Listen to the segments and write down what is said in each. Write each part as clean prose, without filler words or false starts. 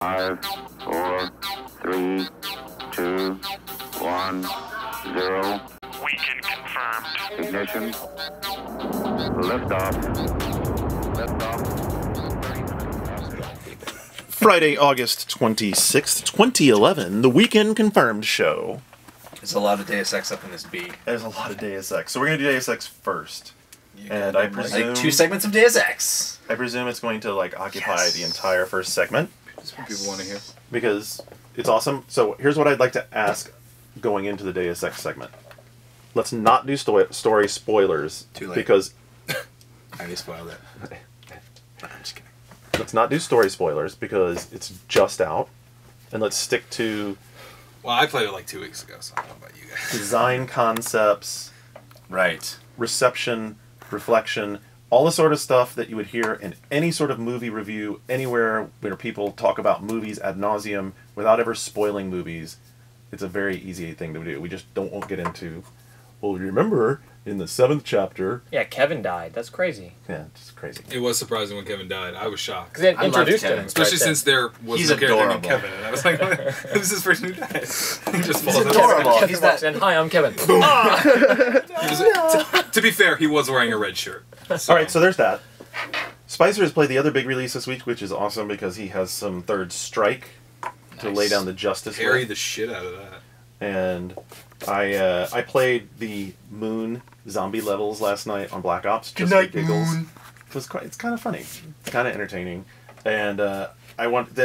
5, 4, 3, 2, 1, 0. Weekend confirmed. Ignition. Liftoff. Liftoff. Friday, August 26th, 2011, the Weekend Confirmed show. There's a lot of Deus Ex up in this beat. There's a lot of Deus Ex. So we're going to do Deus Ex first. And I presume... Like 2 segments of Deus Ex. I presume it's going to occupy Yes. the entire first segment. That's what people want to hear. Because it's awesome. So here's what I'd like to ask going into the Deus Ex segment. Let's not do story spoilers. Too late. Because... I already spoiled it. I'm just kidding. Let's not do story spoilers because it's just out. And let's stick to... Well, I played it like 2 weeks ago, so I don't know about you guys. design concepts, Right. reception, reflection, all the sort of stuff that you would hear in any sort of movie review, anywhere where people talk about movies ad nauseum without ever spoiling movies. It's a very easy thing to do. We just won't get into, well, remember in the 7th chapter. Yeah, Kevin died. That's crazy. Yeah, it's crazy. It was surprising when Kevin died. I was shocked. Because they I loved introduced Kevin. him. Especially since there was He's no character named adorable. Kevin. And I was like, this is his person who died. He just falls out. adorable. Kevin He's walks that- in, hi, I'm Kevin. He was- to be fair, he was wearing a red shirt. All right, so there's that. Spicer has played the other big release this week, which is awesome because he has some Third Strike to lay down the justice Carry with. the shit out of that. And I played the Moon zombie levels last night on Black Ops just for giggles. It's kind of funny, kind of entertaining, and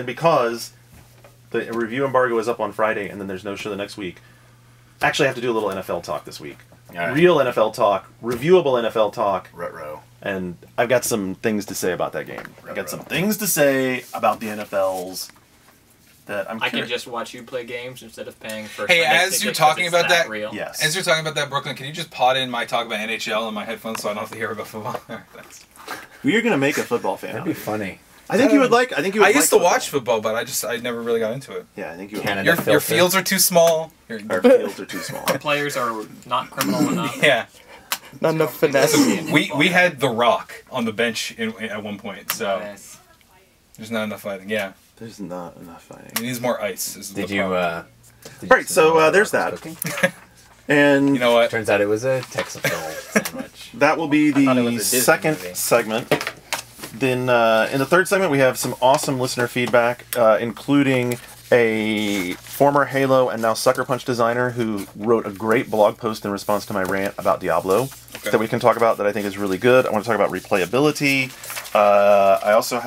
because the review embargo is up on Friday and then there's no show the next week. Actually, I have to do a little NFL talk this week. All right. Real NFL talk, reviewable NFL talk, Ruh-roh. and I've got some things to say about that game. I've got some things to say about the NFLs that I'm I can curious. just watch you play games instead of paying for. Hey, Sunday as you're tickets 'cause talking it's about that- real. Yes. As you're talking about that, Brooklyn, can you just pot in my talk about NHL on my headphones so I don't have to hear about football? Thanks. You're gonna make a football fan. That'd be funny. I think you would like. I think you would. I used to like watch football, but I never really got into it. Yeah, I think you would. Canada. Your filter. fields are too small. Our fields are too small. Players are not criminal enough. Yeah. Not enough finesse. We had The Rock on the bench at one point, so Nice. there's not enough fighting. Yeah. There's not enough fighting. It needs more ice. Is the Did you, problem. Right, so there's that. And You know what? Turns out it was a Texaco sandwich. that will be thought it was the a Disney second movie. segment. Then in the third segment, we have some awesome listener feedback, including a former Halo and now Sucker Punch designer who wrote a great blog post in response to my rant about Diablo that we can talk about that I think is really good. I want to talk about replayability. We also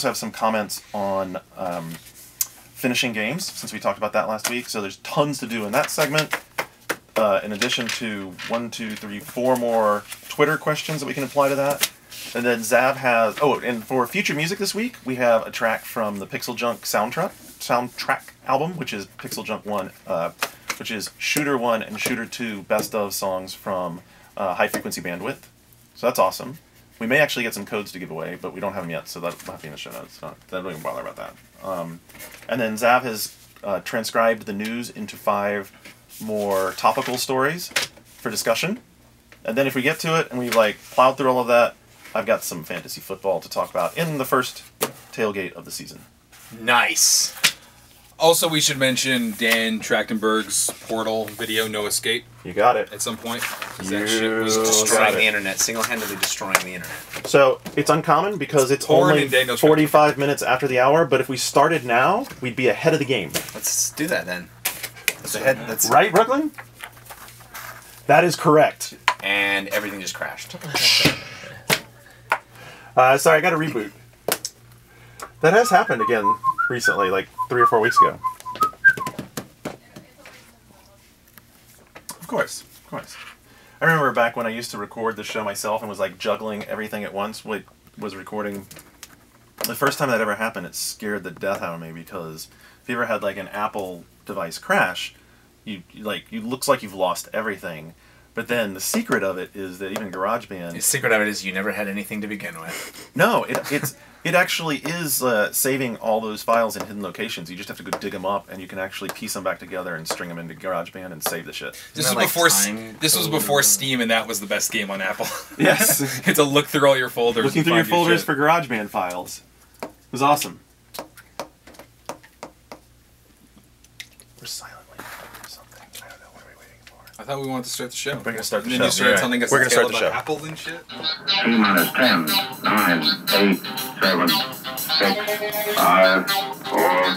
have some comments on finishing games since we talked about that last week. So there's tons to do in that segment. In addition to 4 more Twitter questions that we can apply to that. And then Zav has... Oh, and for future music this week, we have a track from the Pixel Junk soundtrack album, which is Pixel Junk 1, which is Shooter 1 and Shooter 2 best of songs from High Frequency Bandwidth. So that's awesome. We may actually get some codes to give away, but we don't have them yet, so that'll have to be in the show notes. Don't even bother about that. And then Zav has transcribed the news into 5 more topical stories for discussion. And then if we get to it and we've plowed through all of that, I've got some fantasy football to talk about in the first tailgate of the season. Nice. Also, we should mention Dan Trachtenberg's Portal video, No Escape, You got it. at some point. 'cause You that shit was got Destroying it. the internet. Single-handedly destroying the internet. So it's uncommon because it's Porn only and Daniel's 45 minutes after the hour, but if we started now, we'd be ahead of the game. Let's do that then. That's Right, Brooklyn? That is correct. And everything just crashed. Sorry, I got a reboot. That has happened again recently, like 3 or 4 weeks ago. Of course. I remember back when I used to record the show myself and was juggling everything at once. Was recording. The first time that ever happened, it scared the death out of me because if you ever had an Apple device crash, you looks like you've lost everything. But then the secret of it is that even GarageBand... The secret of it is you never had anything to begin with. No, it actually is saving all those files in hidden locations. You just have to go dig them up, and you can actually piece them back together and string them into GarageBand and save the shit. This Isn't was that before this was before Steam, and that was the best game on Apple. Yes. You had to look through all your folders. Looking and through your find folders shit. for GarageBand files. It was awesome. super silently or something. I don't know. What are we waiting for? I thought we wanted to start the show. We're gonna start the and show. then you started Yeah. telling us We're a gonna tale start the about show. apples and shit. T minus 10, 9, 8, 7, 6, 5, 4,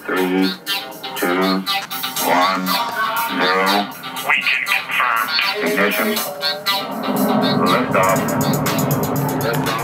3, 2, 1, 0. We can confirm. Ignition. Lift off. Lift off.